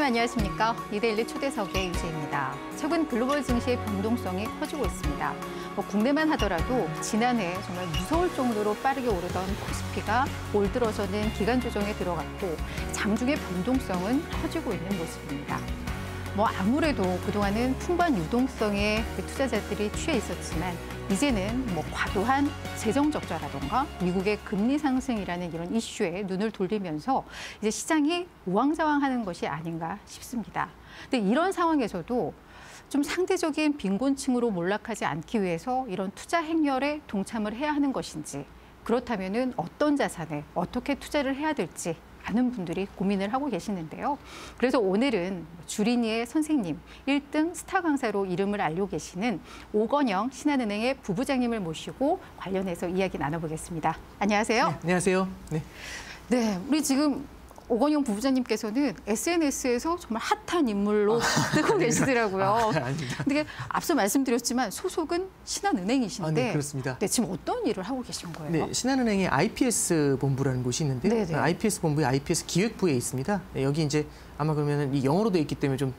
안녕하십니까. 이데일리 초대석의 유지입니다. 최근 글로벌 증시의 변동성이 커지고 있습니다. 국내만 하더라도 지난해 정말 무서울 정도로 빠르게 오르던 코스피가 올 들어서는 기간 조정에 들어갔고 장중의 변동성은 커지고 있는 모습입니다. 아무래도 그동안은 풍부한 유동성에 투자자들이 취해 있었지만 이제는 과도한 재정 적자라던가 미국의 금리 상승이라는 이런 이슈에 눈을 돌리면서 이제 시장이 우왕좌왕하는 것이 아닌가 싶습니다. 근데 이런 상황에서도 좀 상대적인 빈곤층으로 몰락하지 않기 위해서 이런 투자 행렬에 동참을 해야 하는 것인지, 그렇다면은 어떤 자산에 어떻게 투자를 해야 될지 많은 분들이 고민을 하고 계시는데요. 그래서 오늘은 주린이의 선생님, 1등 스타 강사로 이름을 알고 계시는 오건영 신한은행의 부부장님을 모시고 관련해서 이야기 나눠보겠습니다. 안녕하세요. 네, 안녕하세요. 네, 우리 지금 오건영 부부장님께서는 SNS에서 정말 핫한 인물로 뜨고 계시더라고요. 근데 앞서 말씀드렸지만 소속은 신한은행이신데 네, 그렇습니다. 네, 지금 어떤 일을 하고 계신 거예요? 네, 신한은행의 IPS 본부라는 곳이 있는데요. 네네. IPS 본부의 IPS 기획부에 있습니다. 네, 여기 이제 아마 그러면은 이 영어로 돼 있기 때문에 좀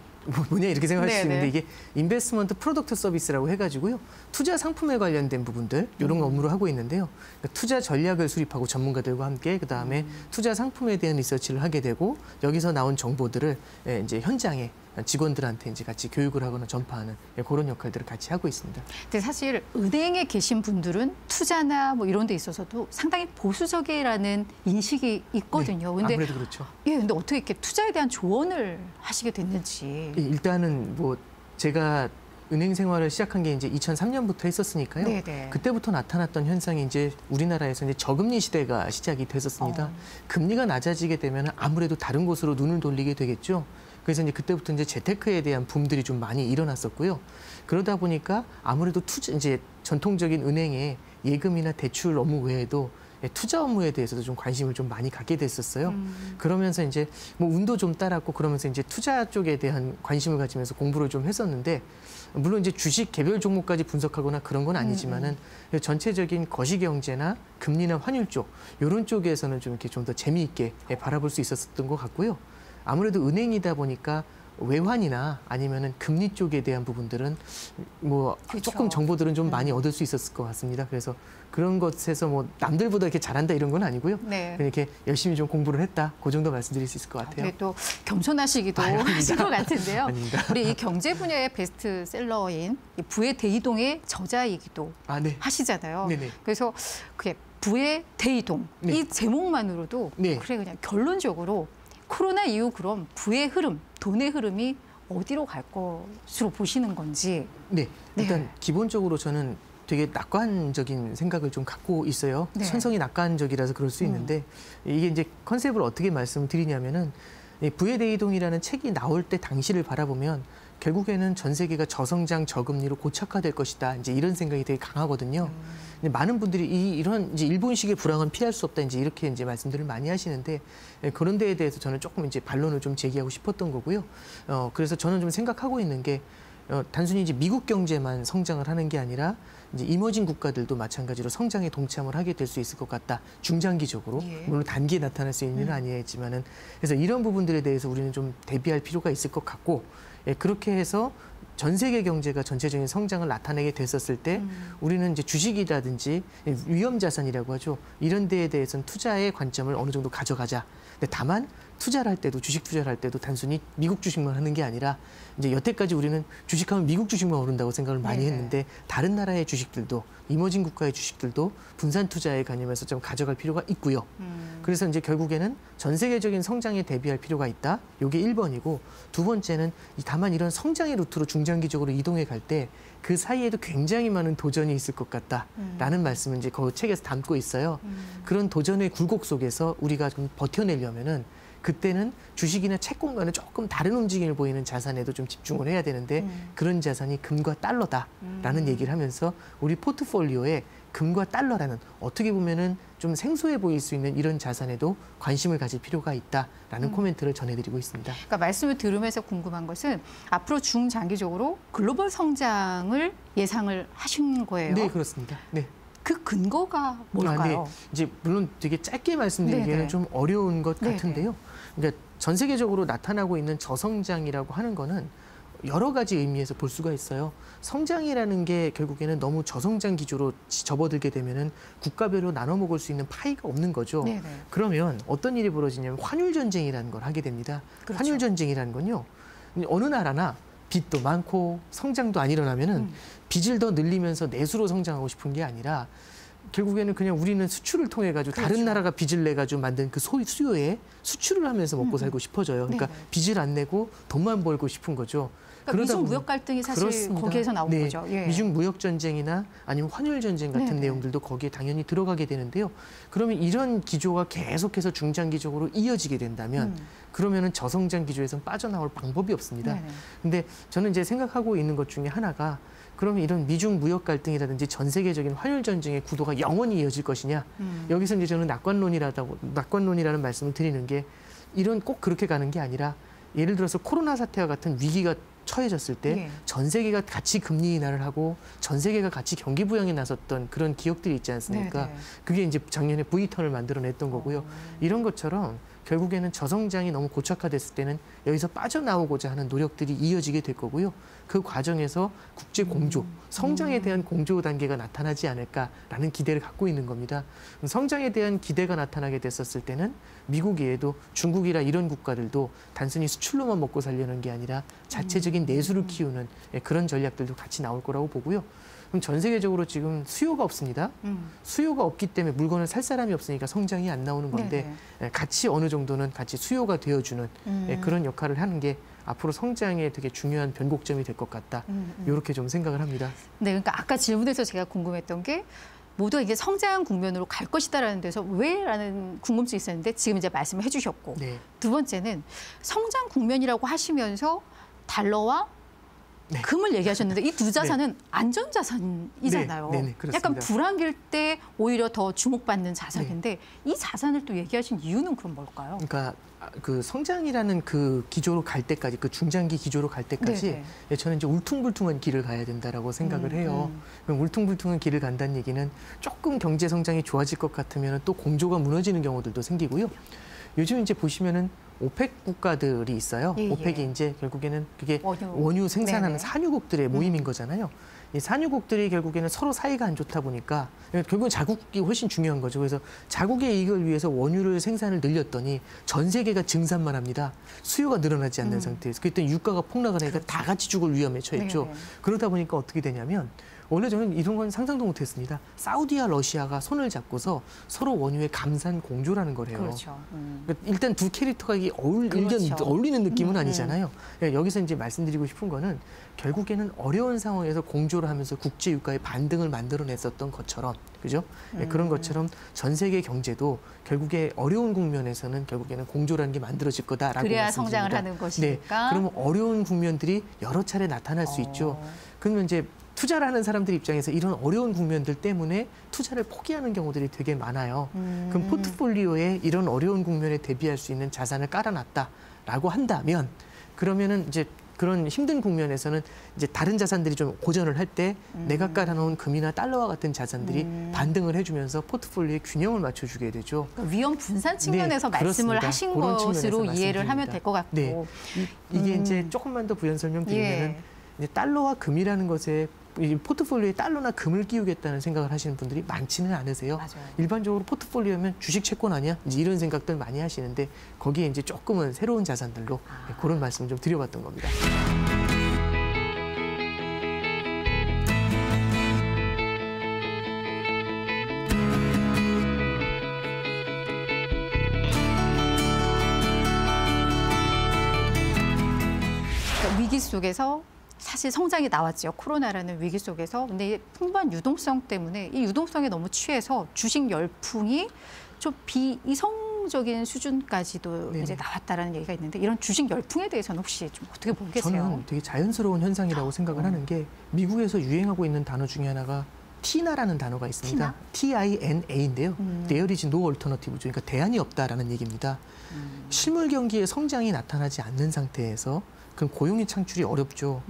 뭐냐 이렇게 생각할 수 있는데 이게 인베스트먼트 프로덕트 서비스라고 해가지고요. 투자 상품에 관련된 부분들 이런 업무를 하고 있는데요. 그러니까 투자 전략을 수립하고 전문가들과 함께 그다음에 투자 상품에 대한 리서치를 하게 되고 여기서 나온 정보들을 이제 현장에 직원들한테 이제 같이 교육을 하거나 전파하는 그런 역할들을 같이 하고 있습니다. 근데 사실 은행에 계신 분들은 투자나 이런 데 있어서도 상당히 보수적이라는 인식이 있거든요. 네, 근데 아무래도 그렇죠. 근데 어떻게 이렇게 투자에 대한 조언을 하시게 됐는지. 일단은 제가 은행 생활을 시작한 게 이제 2003년부터 했었으니까요. 네네. 그때부터 나타났던 현상이 이제 우리나라에서 이제 저금리 시대가 시작이 됐었습니다. 금리가 낮아지게 되면 아무래도 다른 곳으로 눈을 돌리게 되겠죠. 그래서 이제 그때부터 이제 재테크에 대한 붐들이 좀 많이 일어났었고요. 그러다 보니까 아무래도 이제 전통적인 은행의 예금이나 대출 업무 외에도 투자 업무에 대해서도 좀 관심을 좀 많이 갖게 됐었어요. 그러면서 이제 운도 좀 따랐고 그러면서 이제 투자 쪽에 대한 관심을 가지면서 공부를 좀 했었는데 물론 이제 주식 개별 종목까지 분석하거나 그런 건 아니지만은 전체적인 거시경제나 금리나 환율 쪽 이런 쪽에서는 좀 이렇게 좀 더 재미있게 바라볼 수 있었던 것 같고요. 아무래도 은행이다 보니까 외환이나 아니면은 금리 쪽에 대한 부분들은 그렇죠. 조금 정보들은 좀 많이 얻을 수 있었을 것 같습니다. 그래서 그런 것에서 남들보다 이렇게 잘한다 이런 건 아니고요. 네. 이렇게 열심히 좀 공부를 했다. 그 정도 말씀드릴 수 있을 것 같아요. 또 겸손하시기도 하신 것 같은데요. 아닙니다. 우리 이 경제 분야의 베스트셀러인 이 부의 대이동의 저자이기도 하시잖아요. 네네. 그래서 그게 부의 대이동 이 제목만으로도 그래 그냥 결론적으로 코로나 이후 그럼 부의 흐름, 돈의 흐름이 어디로 갈 것으로 보시는 건지. 네, 일단 기본적으로 저는 되게 낙관적인 생각을 좀 갖고 있어요. 천성이 낙관적이라서 그럴 수 있는데 이게 이제 컨셉을 어떻게 말씀드리냐면은 부의 대이동이라는 책이 나올 때 당시를 바라보면 결국에는 전 세계가 저성장 저금리로 고착화될 것이다. 이제 이런 생각이 되게 강하거든요. 근데 많은 분들이 이런 이제 일본식의 불황은 피할 수 없다. 이제 이렇게 이제 말씀들을 많이 하시는데 그런 데에 대해서 저는 조금 이제 반론을 좀 제기하고 싶었던 거고요. 그래서 저는 좀 생각하고 있는 게 단순히 이제 미국 경제만 성장을 하는 게 아니라 이제 이머징 국가들도 마찬가지로 성장에 동참을 하게 될 수 있을 것 같다. 중장기적으로. 물론 단기에 나타날 수 있는 일은 아니겠지만은 그래서 이런 부분들에 대해서 우리는 좀 대비할 필요가 있을 것 같고 그렇게 해서 전 세계 경제가 전체적인 성장을 나타내게 됐었을 때 우리는 이제 주식이라든지 위험 자산이라고 하죠. 이런 데에 대해서는 투자의 관점을 어느 정도 가져가자. 근데 다만 투자를 할 때도 주식 투자를 할 때도 단순히 미국 주식만 하는 게 아니라 이제 여태까지 우리는 주식하면 미국 주식만 오른다고 생각을 많이 했는데 다른 나라의 주식들도 이머징 국가의 주식들도 분산 투자에 관여해서 좀 가져갈 필요가 있고요. 그래서 이제 결국에는 전 세계적인 성장에 대비할 필요가 있다. 이게 1번이고 두 번째는 다만 이런 성장의 루트로 중장기적으로 이동해 갈 때 그 사이에도 굉장히 많은 도전이 있을 것 같다라는 말씀을 이제 그 책에서 담고 있어요. 그런 도전의 굴곡 속에서 우리가 좀 버텨내려면은 그때는 주식이나 채권과는 조금 다른 움직임을 보이는 자산에도 좀 집중을 해야 되는데 그런 자산이 금과 달러다라는 얘기를 하면서 우리 포트폴리오에 금과 달러라는 어떻게 보면은 좀 생소해 보일 수 있는 이런 자산에도 관심을 가질 필요가 있다라는 코멘트를 전해드리고 있습니다. 그러니까 말씀을 들으면서 궁금한 것은 앞으로 중장기적으로 글로벌 성장을 예상을 하신 거예요. 네, 그렇습니다. 네. 그 근거가 뭘까요? 이제 물론 되게 짧게 말씀드리기에는 좀 어려운 것 같은데요. 그러니까 전 세계적으로 나타나고 있는 저성장이라고 하는 거는 여러 가지 의미에서 볼 수가 있어요. 성장이라는 게 결국에는 너무 저성장 기조로 접어들게 되면은 국가별로 나눠 먹을 수 있는 파이가 없는 거죠. 네네. 그러면 어떤 일이 벌어지냐면 환율 전쟁이라는 걸 하게 됩니다. 그렇죠. 환율 전쟁이라는 건요. 어느 나라나 빚도 많고 성장도 안 일어나면은 빚을 더 늘리면서 내수로 성장하고 싶은 게 아니라 결국에는 그냥 우리는 수출을 통해 가지고 그렇죠. 다른 나라가 빚을 내 가지고 만든 그 수요에 수출을 하면서 먹고 살고 싶어져요. 그러니까 네네. 빚을 안 내고 돈만 벌고 싶은 거죠. 그러니까 미중 보면- 무역 갈등이 사실 그렇습니다. 거기에서 나온 네, 거죠. 예. 미중 무역 전쟁이나 아니면 환율 전쟁 같은 네네. 내용들도 거기에 당연히 들어가게 되는데요. 그러면 이런 기조가 계속해서 중장기적으로 이어지게 된다면 그러면은 저성장 기조에서 빠져나올 방법이 없습니다. 네네. 근데 저는 이제 생각하고 있는 것 중에 하나가 그러면 이런 미중 무역 갈등이라든지 전 세계적인 환율 전쟁의 구도가 영원히 이어질 것이냐? 여기서 이제 저는 낙관론이라는 말씀을 드리는 게 이런 꼭 그렇게 가는 게 아니라 예를 들어서 코로나 사태와 같은 위기가 처해졌을 때 전 세계가 같이 금리 인하를 하고 전 세계가 같이 경기 부양에 나섰던 그런 기억들이 있지 않습니까? 네네. 그게 이제 작년에 V턴을 만들어냈던 거고요. 이런 것처럼 결국에는 저성장이 너무 고착화됐을 때는 여기서 빠져나오고자 하는 노력들이 이어지게 될 거고요. 그 과정에서 국제 공조, 성장에 대한 공조 단계가 나타나지 않을까라는 기대를 갖고 있는 겁니다. 성장에 대한 기대가 나타나게 됐었을 때는 미국 외에도 중국이라 이런 국가들도 단순히 수출로만 먹고 살려는 게 아니라 자체적인 내수를 키우는 그런 전략들도 같이 나올 거라고 보고요. 그럼 전 세계적으로 지금 수요가 없습니다. 수요가 없기 때문에 물건을 살 사람이 없으니까 성장이 안 나오는 건데 같이 어느 정도는 같이 수요가 되어주는 그런 역할을 하는 게 앞으로 성장에 되게 중요한 변곡점이 될 것 같다. 이렇게 좀 생각을 합니다. 네, 그러니까 아까 질문에서 제가 궁금했던 게 모두가 이게 성장 국면으로 갈 것이다라는 데서 왜라는 궁금증이 있었는데 지금 이제 말씀을 해주셨고 네. 두 번째는 성장 국면이라고 하시면서 달러와 네. 금을 얘기하셨는데 이 두 자산은 안전자산이잖아요. 네, 그렇습니다. 약간 불황일 때 오히려 더 주목받는 자산인데 이 자산을 또 얘기하신 이유는 그럼 뭘까요? 그러니까 그 성장이라는 그 기조로 갈 때까지 그 중장기 기조로 갈 때까지 저는 이제 울퉁불퉁한 길을 가야 된다라고 생각을 해요. 그럼 울퉁불퉁한 길을 간다는 얘기는 조금 경제 성장이 좋아질 것 같으면 또 공조가 무너지는 경우들도 생기고요. 요즘 이제 보시면은 오펙 국가들이 있어요. 예, 예. 오펙이 이제 결국에는 그게 원유. 원유 생산하는 네네. 산유국들의 모임인 거잖아요. 이 산유국들이 결국에는 서로 사이가 안 좋다 보니까 결국은 자국이 훨씬 중요한 거죠. 그래서 자국의 이익을 위해서 원유를 생산을 늘렸더니 전 세계가 증산만 합니다. 수요가 늘어나지 않는 상태에서 그때 유가가 폭락을 하니까 다 같이 죽을 위험에 처했죠. 네네. 그러다 보니까 어떻게 되냐면 원래 저는 이런 건 상상도 못했습니다. 사우디와 러시아가 손을 잡고서 서로 원유의 감산 공조라는 걸 해요. 그렇죠. 그러니까 일단 두 캐릭터가 이게 어울리는 느낌은 아니잖아요. 여기서 이제 말씀드리고 싶은 거는 결국에는 어려운 상황에서 공조를 하면서 국제 유가의 반등을 만들어냈었던 것처럼, 그죠? 그런 것처럼 전 세계 경제도 결국에 어려운 국면에서는 결국에는 공조라는 게 만들어질 거다라고 그래야 말씀드립니다. 성장을 하는 것이니까. 네, 그러면 어려운 국면들이 여러 차례 나타날 수 있죠. 그러면 이제 투자를 하는 사람들 입장에서 이런 어려운 국면들 때문에 투자를 포기하는 경우들이 되게 많아요. 그럼 포트폴리오에 이런 어려운 국면에 대비할 수 있는 자산을 깔아놨다라고 한다면 그러면은 이제 그런 힘든 국면에서는 이제 다른 자산들이 좀 고전을 할 때 내가 깔아놓은 금이나 달러와 같은 자산들이 반등을 해주면서 포트폴리오의 균형을 맞춰주게 되죠. 그러니까 위험 분산 측면에서 네, 말씀을 그렇습니다. 하신 그런 것으로 측면에서 이해를 하면 말씀드립니다. 될 것 같고. 네. 이게 이제 조금만 더 부연 설명드리면은 이제 달러와 금이라는 것에 이 포트폴리오에 달러나 금을 끼우겠다는 생각을 하시는 분들이 많지는 않으세요. 맞아요. 일반적으로 포트폴리오면 주식 채권 아니야? 이제 이런 생각들 많이 하시는데 거기에 이제 조금은 새로운 자산들로 그런 말씀을 좀 드려봤던 겁니다. 그러니까 위기 속에서 사실 성장이 나왔죠. 코로나라는 위기 속에서. 근데 이 풍부한 유동성 때문에 이 유동성에 너무 취해서 주식 열풍이 좀 비이성적인 수준까지도 네네. 이제 나왔다라는 얘기가 있는데 이런 주식 열풍에 대해서는 혹시 좀 어떻게 보고 계세요? 저는 되게 자연스러운 현상이라고 생각을 하는 게 미국에서 유행하고 있는 단어 중에 하나가 티나라는 단어가 있습니다. TINA인데요. There is no alternative죠. 그러니까 대안이 없다라는 얘기입니다. 실물 경기의 성장이 나타나지 않는 상태에서 그럼 고용의 창출이 어렵죠.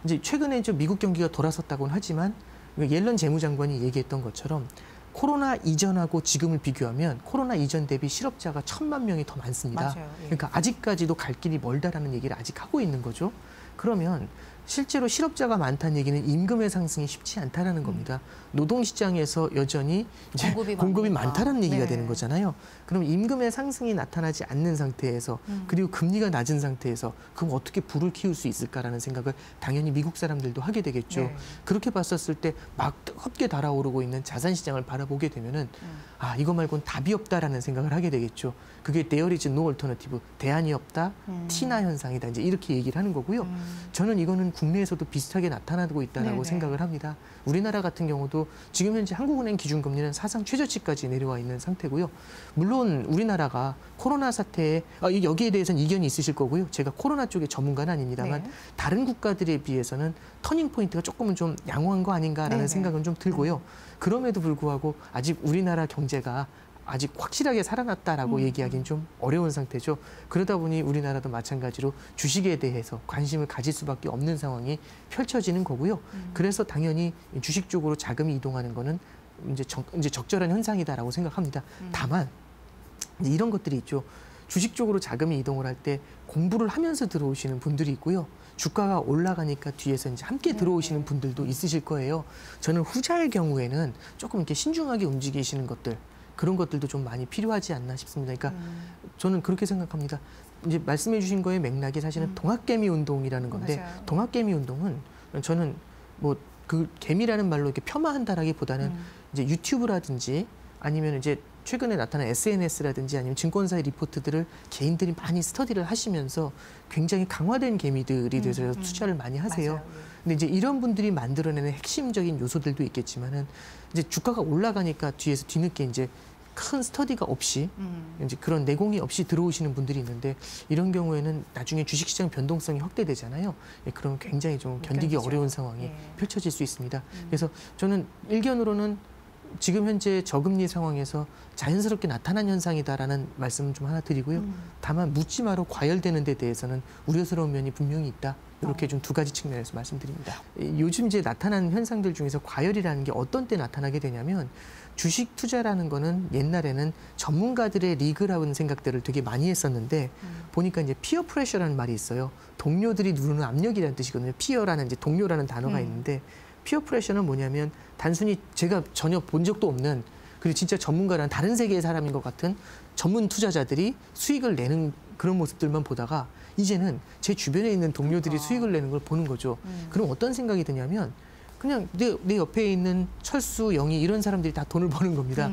이제 최근에 좀 미국 경기가 돌아섰다고는 하지만 옐런 재무장관이 얘기했던 것처럼 코로나 이전하고 지금을 비교하면 코로나 이전 대비 실업자가 1,000만 명이 더 많습니다. 맞아요. 예. 그러니까 아직까지도 갈 길이 멀다라는 얘기를 아직 하고 있는 거죠. 그러면 실제로 실업자가 많다는 얘기는 임금의 상승이 쉽지 않다라는 겁니다. 노동시장에서 여전히 이제 공급이 많다라는 얘기가 되는 거잖아요. 그럼 임금의 상승이 나타나지 않는 상태에서 그리고 금리가 낮은 상태에서 그럼 어떻게 불을 키울 수 있을까라는 생각을 당연히 미국 사람들도 하게 되겠죠. 네. 그렇게 봤었을 때 막 뜨겁게 달아오르고 있는 자산시장을 바라보게 되면은 아 이거 말고는 답이 없다라는 생각을 하게 되겠죠. 그게 there is no alternative, 대안이 없다, 티나 현상이다 이제 이렇게 얘기를 하는 거고요. 저는 이거는 국내에서도 비슷하게 나타나고 있다라고 네네. 생각을 합니다. 우리나라 같은 경우도 지금 현재 한국은행 기준금리는 사상 최저치까지 내려와 있는 상태고요. 물론 우리나라가 코로나 사태에 여기에 대해서는 이견이 있으실 거고요. 제가 코로나 쪽의 전문가는 아닙니다만 네. 다른 국가들에 비해서는 터닝 포인트가 조금은 좀 양호한 거 아닌가라는 네네. 생각은 좀 들고요. 그럼에도 불구하고 아직 우리나라 경제가 아직 확실하게 살아났다라고 얘기하기는 좀 어려운 상태죠. 그러다 보니 우리나라도 마찬가지로 주식에 대해서 관심을 가질 수밖에 없는 상황이 펼쳐지는 거고요. 그래서 당연히 주식 쪽으로 자금이 이동하는 거는 이제 적절한 현상이다라고 생각합니다. 다만 이제 이런 것들이 있죠. 주식 쪽으로 자금이 이동을 할 때 공부를 하면서 들어오시는 분들이 있고요. 주가가 올라가니까 뒤에서 이제 함께 들어오시는 분들도 있으실 거예요. 저는 후자의 경우에는 조금 이렇게 신중하게 움직이시는 것들 그런 것들도 좀 많이 필요하지 않나 싶습니다. 그러니까 저는 그렇게 생각합니다. 이제 말씀해 주신 거의 맥락이 사실은 동학개미 운동이라는 건데 맞아요. 동학개미 운동은 저는 뭐 그 개미라는 말로 이렇게 폄하한다라기보다는 이제 유튜브라든지 아니면 이제 최근에 나타난 SNS라든지 아니면 증권사의 리포트들을 개인들이 많이 스터디를 하시면서 굉장히 강화된 개미들이 돼서 투자를 많이 하세요. 맞아요. 근데 이제 이런 분들이 만들어내는 핵심적인 요소들도 있겠지만은 이제 주가가 올라가니까 뒤에서 뒤늦게 이제 큰 스터디가 없이 이제 그런 내공이 없이 들어오시는 분들이 있는데 이런 경우에는 나중에 주식시장 변동성이 확대되잖아요. 예, 그러면 굉장히 좀 견디기 견디죠. 어려운 상황이 예. 펼쳐질 수 있습니다. 그래서 저는 일견으로는 지금 현재 저금리 상황에서 자연스럽게 나타난 현상이다라는 말씀을 좀 하나 드리고요. 다만 묻지 마로 과열되는 데 대해서는 우려스러운 면이 분명히 있다. 이렇게 좀 두 가지 측면에서 말씀드립니다. 요즘 이제 나타나는 현상들 중에서 과열이라는 게 어떤 때 나타나게 되냐면 주식 투자라는 거는 옛날에는 전문가들의 리그라는 생각들을 되게 많이 했었는데 보니까 이제 피어 프레셔라는 말이 있어요. 동료들이 누르는 압력이라는 뜻이거든요. 피어라는 이제 동료라는 단어가 있는데 피어 프레셔는 뭐냐면 단순히 제가 전혀 본 적도 없는 그리고 진짜 전문가라는 다른 세계의 사람인 것 같은 전문 투자자들이 수익을 내는 그런 모습들만 보다가 이제는 제 주변에 있는 동료들이 수익을 내는 걸 보는 거죠. 그럼 어떤 생각이 드냐면 그냥 내 옆에 있는 철수, 영희 이런 사람들이 다 돈을 버는 겁니다.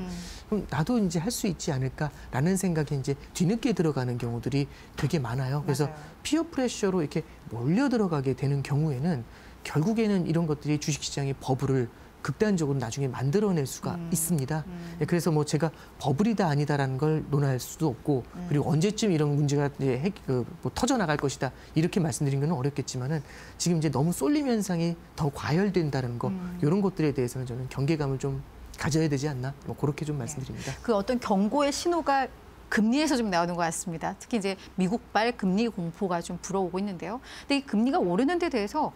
그럼 나도 이제 할 수 있지 않을까라는 생각에 이제 뒤늦게 들어가는 경우들이 되게 많아요. 그래서 맞아요. 피어 피어 프레셔로 이렇게 몰려 들어가게 되는 경우에는 결국에는 이런 것들이 주식시장의 버블을 극단적으로 나중에 만들어낼 수가 있습니다. 예, 그래서 뭐 제가 버블이다 아니다라는 걸 논할 수도 없고 그리고 언제쯤 이런 문제가 이제 뭐 터져 나갈 것이다 이렇게 말씀드린 건 어렵겠지만은 지금 이제 너무 쏠림 현상이 더 과열된다는 거 이런 것들에 대해서는 저는 경계감을 좀 가져야 되지 않나 뭐 그렇게 좀 말씀드립니다. 그 어떤 경고의 신호가 금리에서 좀 나오는 것 같습니다. 특히 이제 미국발 금리 공포가 좀 불어오고 있는데요. 근데 이 금리가 오르는 데 대해서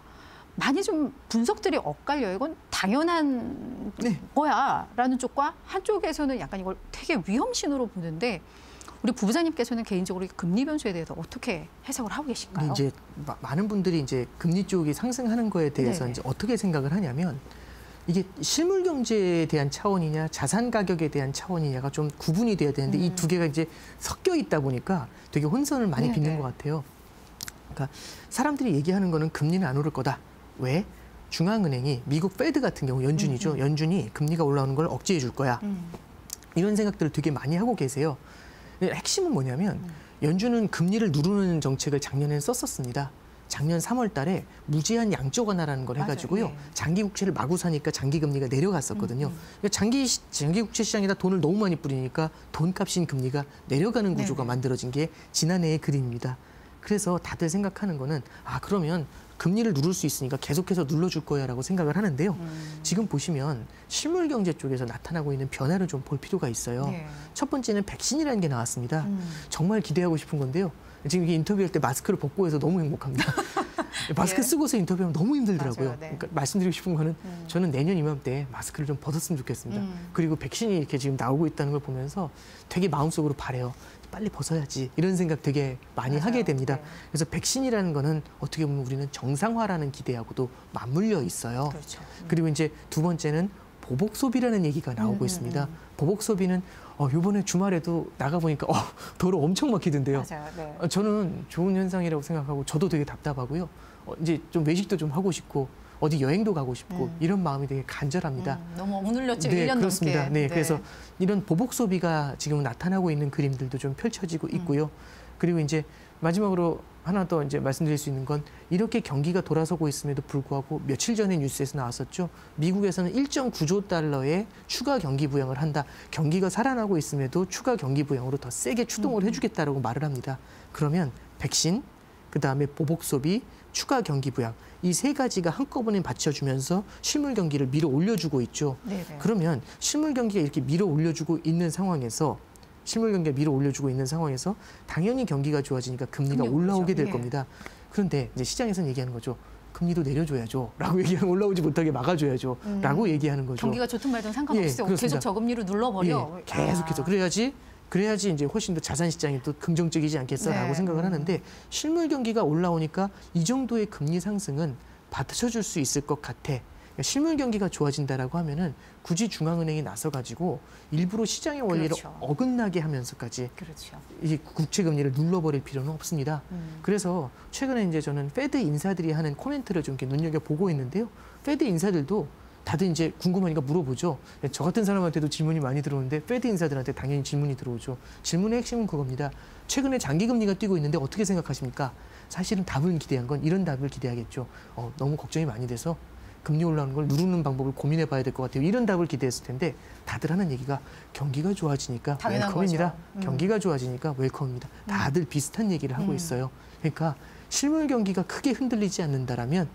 많이 좀 분석들이 엇갈려요. 이건 당연한 거야라는 쪽과 한쪽에서는 약간 이걸 되게 위험 신호로 보는데 우리 부부장님께서는 개인적으로 이 금리 변수에 대해서 어떻게 해석을 하고 계신가요? 근데 이제 많은 분들이 이제 금리 쪽이 상승하는 거에 대해서 네네. 이제 어떻게 생각을 하냐면 이게 실물 경제에 대한 차원이냐 자산 가격에 대한 차원이냐가 좀 구분이 돼야 되는데 이 두 개가 이제 섞여 있다 보니까 되게 혼선을 많이 네네. 빚는 것 같아요. 그러니까 사람들이 얘기하는 거는 금리는 안 오를 거다. 왜? 중앙은행이 미국 페드 같은 경우 연준이죠. 연준이 금리가 올라오는 걸 억제해 줄 거야. 이런 생각들을 되게 많이 하고 계세요. 핵심은 뭐냐면 연준은 금리를 누르는 정책을 작년에 썼었습니다. 작년 3월 달에 무제한 양적 완화라는 걸 해가지고요. 맞아요. 네. 장기 국채를 마구 사니까 장기 금리가 내려갔었거든요. 그러니까 장기 국채 시장에다 돈을 너무 많이 뿌리니까 돈값인 금리가 내려가는 구조가 네네. 만들어진 게 지난해의 그림입니다. 그래서 다들 생각하는 거는 그러면 금리를 누를 수 있으니까 계속해서 눌러줄 거야라고 생각을 하는데요. 지금 보시면 실물 경제 쪽에서 나타나고 있는 변화를 좀 볼 필요가 있어요. 네. 첫 번째는 백신이라는 게 나왔습니다. 정말 기대하고 싶은 건데요. 지금 이게 인터뷰할 때 마스크를 벗고 해서 너무 행복합니다. 마스크 예. 쓰고서 인터뷰하면 너무 힘들더라고요. 맞아요. 네. 그러니까 말씀드리고 싶은 거는 저는 내년 이맘때 마스크를 좀 벗었으면 좋겠습니다. 그리고 백신이 이렇게 지금 나오고 있다는 걸 보면서 되게 마음속으로 바래요. 빨리 벗어야지 이런 생각 되게 많이 맞아요. 하게 됩니다. 네. 그래서 백신이라는 거는 어떻게 보면 우리는 정상화라는 기대하고도 맞물려 있어요. 그렇죠. 그리고 이제 두 번째는 보복 소비라는 얘기가 나오고 있습니다. 보복 소비는 이번에 주말에도 나가보니까 도로 엄청 막히던데요. 맞아요. 네. 저는 좋은 현상이라고 생각하고 저도 되게 답답하고요. 이제 좀 외식도 좀 하고 싶고 어디 여행도 가고 싶고 이런 마음이 되게 간절합니다. 너무 억눌렸죠. 네, 1년 그렇습니다. 넘게. 네, 그래서 이런 보복 소비가 지금 나타나고 있는 그림들도 좀 펼쳐지고 있고요. 그리고 이제 마지막으로 하나 더 이제 말씀드릴 수 있는 건 이렇게 경기가 돌아서고 있음에도 불구하고 며칠 전에 뉴스에서 나왔었죠. 미국에서는 1.9조 달러의 추가 경기 부양을 한다. 경기가 살아나고 있음에도 추가 경기 부양으로 더 세게 추동을 해주겠다라고 말을 합니다. 그러면 백신, 그다음에 보복 소비, 추가 경기 부양 이 세 가지가 한꺼번에 받쳐주면서 실물 경기를 밀어 올려주고 있죠. 네네. 그러면 실물 경기가 이렇게 밀어 올려주고 있는 상황에서 당연히 경기가 좋아지니까 금리가 금리 올라오게 오르죠. 될 예. 겁니다. 그런데 이제 시장에서는 얘기하는 거죠. 금리도 내려줘야죠. 라고 얘기하면 올라오지 못하게 막아줘야죠. 라고 얘기하는 거죠. 경기가 좋든 말든 상관없어요. 예, 계속 저금리로 눌러버려. 예, 계속해서. 그래야지 이제 훨씬 더 자산 시장이 또 긍정적이지 않겠어라고 네. 생각을 하는데 실물 경기가 올라오니까 이 정도의 금리 상승은 받쳐줄 수 있을 것 같아. 그러니까 실물 경기가 좋아진다라고 하면은 굳이 중앙은행이 나서가지고 일부러 시장의 원리를 그렇죠. 어긋나게 하면서까지 그렇죠. 이 국채 금리를 눌러버릴 필요는 없습니다. 그래서 최근에 이제 저는 페드 인사들이 하는 코멘트를 좀 이렇게 눈여겨 보고 있는데요. 페드 인사들도 다들 이제 궁금하니까 물어보죠. 저 같은 사람한테도 질문이 많이 들어오는데 페드 인사들한테 당연히 질문이 들어오죠. 질문의 핵심은 그겁니다. 최근에 장기 금리가 뛰고 있는데 어떻게 생각하십니까? 사실은 답을 기대한 건 이런 답을 기대하겠죠. 너무 걱정이 많이 돼서 금리 올라오는 걸 누르는 방법을 고민해 봐야 될 것 같아요. 이런 답을 기대했을 텐데 다들 하는 얘기가 경기가 좋아지니까 당연한 웰컴입니다. 거죠. 경기가 좋아지니까 웰컴입니다. 다들 비슷한 얘기를 하고 있어요. 그러니까 실물 경기가 크게 흔들리지 않는다라면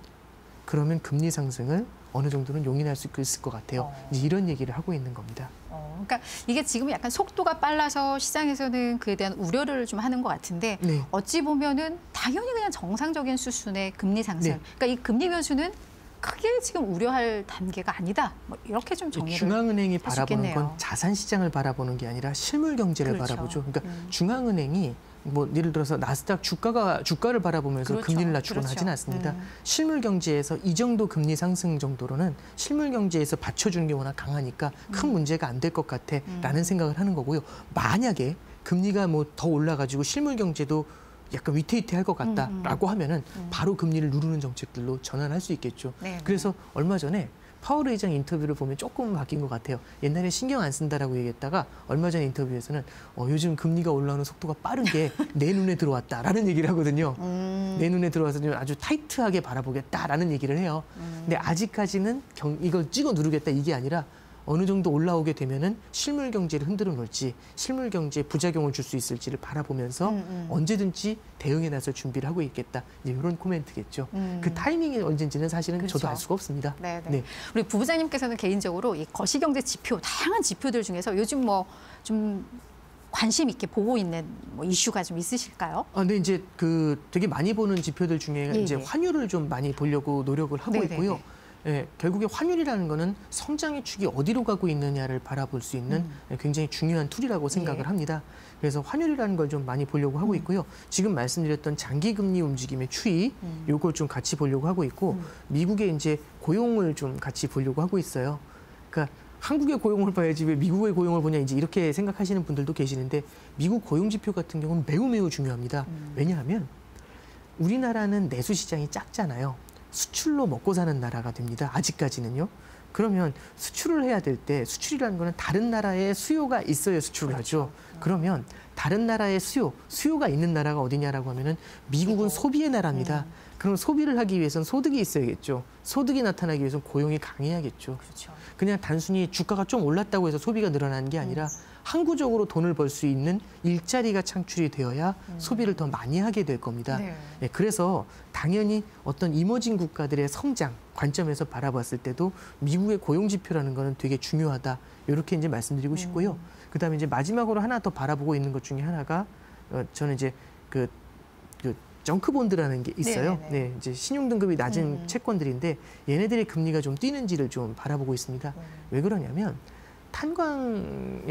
그러면 금리 상승을 어느 정도는 용인할 수 있을 것 같아요. 이제 이런 얘기를 하고 있는 겁니다. 그러니까 이게 지금 약간 속도가 빨라서 시장에서는 그에 대한 우려를 좀 하는 것 같은데 네. 어찌 보면은 당연히 그냥 정상적인 수준의 금리 상승. 네. 그러니까 이 금리 변수는 크게 지금 우려할 단계가 아니다. 뭐 이렇게 좀 정리를 중앙은행이 할수 바라보는 있겠네요. 건 자산 시장을 바라보는 게 아니라 실물 경제를 그렇죠. 바라보죠. 그러니까 중앙은행이 뭐 예를 들어서 나스닥 주가를 바라보면서 그렇죠. 금리를 낮추거나 그렇죠. 하지는 않습니다. 실물 경제에서 이 정도 금리 상승 정도로는 실물 경제에서 받쳐주는 게 워낙 강하니까 큰 문제가 안 될 것 같아라는 생각을 하는 거고요. 만약에 금리가 뭐 더 올라가지고 실물 경제도 약간 위태위태할 것 같다라고 하면은 바로 금리를 누르는 정책들로 전환할 수 있겠죠. 네. 그래서 얼마 전에 파월 의장 인터뷰를 보면 조금 바뀐 것 같아요. 옛날에 신경 안 쓴다라고 얘기했다가 얼마 전 인터뷰에서는 요즘 금리가 올라오는 속도가 빠른 게 내 눈에 들어왔다라는 얘기를 하거든요. 내 눈에 들어와서 아주 타이트하게 바라보겠다라는 얘기를 해요. 근데 아직까지는 이걸 찍어 누르겠다 이게 아니라 어느 정도 올라오게 되면은 실물 경제를 흔들어 놓을지 실물 경제에 부작용을 줄 수 있을지를 바라보면서 언제든지 대응에 나설 준비를 하고 있겠다. 이제 이런 코멘트겠죠. 그 타이밍이 언제인지는 사실은 그렇죠. 저도 알 수가 없습니다. 네. 네. 우리 부부장님께서는 개인적으로 이 거시경제 지표, 다양한 지표들 중에서 요즘 뭐 좀 관심 있게 보고 있는 뭐 이슈가 좀 있으실까요? 근데 이제 그 되게 많이 보는 지표들 중에 예, 이제 예. 환율을 좀 많이 보려고 노력을 하고 네네네. 있고요. 예, 결국에 환율이라는 거는 성장의 축이 어디로 가고 있느냐를 바라볼 수 있는 굉장히 중요한 툴이라고 생각을 예. 합니다. 그래서 환율이라는 걸 좀 많이 보려고 하고 있고요. 지금 말씀드렸던 장기 금리 움직임의 추이, 요걸 좀 같이 보려고 하고 있고, 미국의 이제 고용을 좀 같이 보려고 하고 있어요. 그러니까 한국의 고용을 봐야지 왜 미국의 고용을 보냐 이제 이렇게 생각하시는 분들도 계시는데 미국 고용 지표 같은 경우는 매우 중요합니다. 왜냐하면 우리나라는 내수 시장이 작잖아요. 수출로 먹고 사는 나라가 됩니다. 아직까지는요. 그러면 수출을 해야 될 때 수출이라는 거는 다른 나라에 수요가 있어야 수출을 하죠. 그러면 다른 나라의 수요가 있는 나라가 어디냐라고 하면은 미국은 소비의 나라입니다. 그럼 소비를 하기 위해서는 소득이 있어야겠죠. 소득이 나타나기 위해서는 고용이 강해야겠죠. 그렇죠. 그냥 단순히 주가가 좀 올랐다고 해서 소비가 늘어나는 게 아니라 항구적으로 돈을 벌 수 있는 일자리가 창출이 되어야 소비를 더 많이 하게 될 겁니다. 네. 네, 그래서 당연히 어떤 이머징 국가들의 성장 관점에서 바라봤을 때도 미국의 고용 지표라는 거는 되게 중요하다. 이렇게 이제 말씀드리고 싶고요. 그다음에 이제 마지막으로 하나 더 바라보고 있는 것 중에 하나가 저는 이제 그 정크본드라는 게 있어요. 네네네. 네, 이제 신용 등급이 낮은 채권들인데 얘네들의 금리가 좀 뛰는지를 좀 바라보고 있습니다. 왜 그러냐면 탄광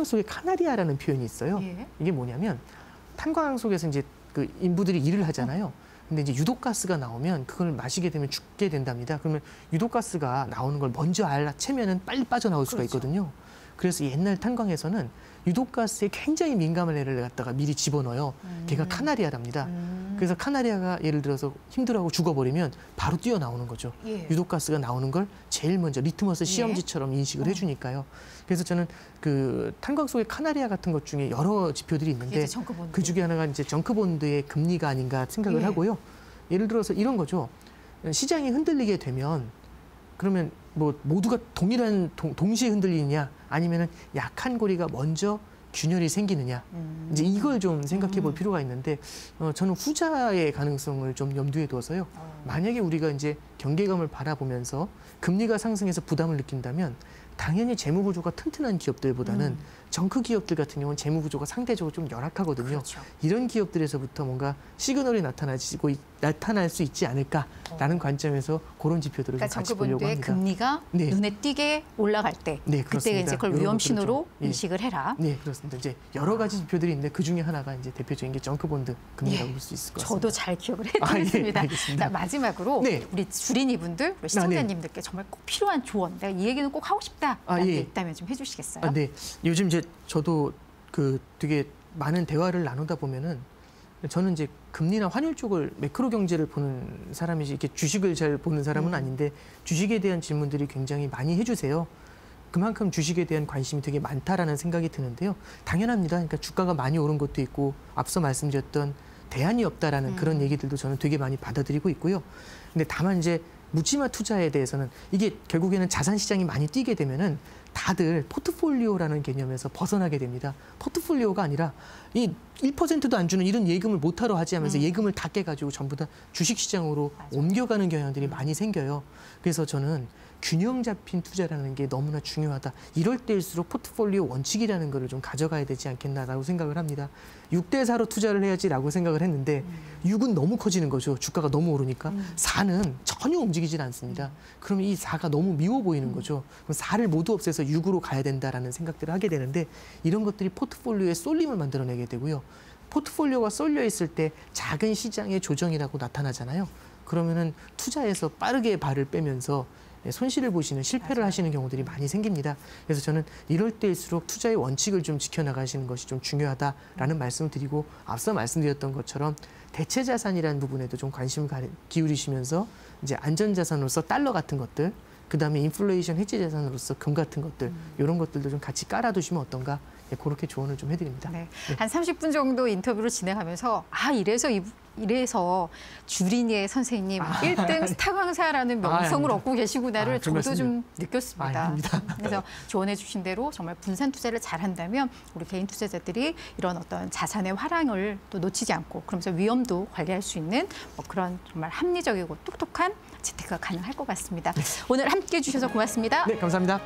속에 카나리아라는 표현이 있어요. 예. 이게 뭐냐면 탄광 속에서 이제 그 인부들이 일을 하잖아요. 근데 이제 유독가스가 나오면 그걸 마시게 되면 죽게 된답니다. 그러면 유독가스가 나오는 걸 먼저 알아채면은 빨리 빠져나올 수가 그렇죠. 있거든요. 그래서 옛날 탄광에서는 유독가스에 굉장히 민감한 애를 갖다가 미리 집어넣어요. 걔가 카나리아랍니다. 그래서 카나리아가 예를 들어서 힘들어하고 죽어버리면 바로 뛰어나오는 거죠. 예. 유독가스가 나오는 걸 제일 먼저 리트머스 시험지처럼 인식을 해주니까요. 그래서 저는 그 탄광 속의 카나리아 같은 것 중에 여러 지표들이 있는데 이제 정크본드. 그 중에 하나가 이제 정크본드의 금리가 아닌가 생각을 예. 하고요. 예를 들어서 이런 거죠. 시장이 흔들리게 되면 그러면 뭐 모두가 동시에 흔들리느냐 아니면은 약한 고리가 먼저 균열이 생기느냐 이제 이걸 좀 생각해 볼 필요가 있는데 저는 후자의 가능성을 좀 염두에 둬서요. 만약에 우리가 이제 경계감을 바라보면서 금리가 상승해서 부담을 느낀다면 당연히 재무 구조가 튼튼한 기업들보다는 정크 기업들 같은 경우는 재무 구조가 상대적으로 좀 열악하거든요. 그렇죠. 이런 기업들에서부터 뭔가 시그널이 나타날 수 있지 않을까라는 관점에서 그런 지표들을 그러니까 좀 같이 보려고 정크본드의 합니다. 금리가 네. 눈에 띄게 올라갈 때 네, 그때 그렇습니다. 이제 그걸 이런 위험 것들을 신호로 좀, 예. 인식을 해라. 네, 그렇습니다. 이제 여러 가지 지표들이 있는데 그 중에 하나가 이제 대표적인 게 정크본드 금리라고 볼 수 있을 것 같습니다. 저도 잘 기억을 아, 예, 해두겠습니다. 알겠습니다. 자, 마지막으로 네. 우리 주린이분들, 우리 시청자님들께 정말 꼭 필요한 조언, 내가 이 얘기는 꼭 하고 싶다라는 게 있다면 좀 해주시겠어요? 네. 요즘 이제 저도 그 되게 많은 대화를 나누다 보면은 저는 이제 금리나 환율 쪽을 매크로 경제를 보는 사람이지 이렇게 주식을 잘 보는 사람은 아닌데 주식에 대한 질문들이 굉장히 많이 해주세요. 그만큼 주식에 대한 관심이 되게 많다라는 생각이 드는데요. 당연합니다. 그러니까 주가가 많이 오른 것도 있고 앞서 말씀드렸던 대안이 없다라는 그런 얘기들도 저는 되게 많이 받아들이고 있고요. 근데 다만 이제 묻지마 투자에 대해서는 이게 결국에는 자산 시장이 많이 뛰게 되면은 다들 포트폴리오라는 개념에서 벗어나게 됩니다. 포트폴리오가 아니라 이 1%도 안 주는 이런 예금을 못하러 하지 하면서 예금을 다 깨가지고 전부 다 주식시장으로 옮겨가는 경향들이 많이 생겨요. 그래서 저는 균형 잡힌 투자라는 게 너무나 중요하다. 이럴 때일수록 포트폴리오 원칙이라는 거를 좀 가져가야 되지 않겠나라고 생각을 합니다. 6대4로 투자를 해야지라고 생각을 했는데 6은 너무 커지는 거죠. 주가가 너무 오르니까. 4는 전혀 움직이질 않습니다. 그러면 이 4가 너무 미워 보이는 거죠. 그럼 4를 모두 없애서 6으로 가야 된다라는 생각들을 하게 되는데 이런 것들이 포트폴리오의 쏠림을 만들어내게 되고요. 포트폴리오가 쏠려 있을 때 작은 시장의 조정이라고 나타나잖아요. 그러면은 투자에서 빠르게 발을 빼면서 손실을 보시는 실패를 하시는 경우들이 많이 생깁니다. 그래서 저는 이럴 때일수록 투자의 원칙을 좀 지켜나가시는 것이 좀 중요하다라는 말씀을 드리고 앞서 말씀드렸던 것처럼 대체 자산이라는 부분에도 좀 관심을 기울이시면서 이제 안전 자산으로서 달러 같은 것들, 그다음에 인플레이션 해지 자산으로서 금 같은 것들 이런 것들도 좀 같이 깔아두시면 어떤가 그렇게 조언을 좀 해드립니다. 네. 한 30분 정도 인터뷰를 진행하면서 이래서 주린이의 선생님 1등 스타 강사라는 명성을 얻고 계시구나를 저도 좀 느꼈습니다. 그래서 조언해 주신 대로 정말 분산 투자를 잘한다면 우리 개인 투자자들이 이런 어떤 자산의 화랑을 또 놓치지 않고 그러면서 위험도 관리할 수 있는 뭐 그런 정말 합리적이고 똑똑한 재테크가 가능할 것 같습니다. 오늘 함께해 주셔서 고맙습니다. 네, 감사합니다.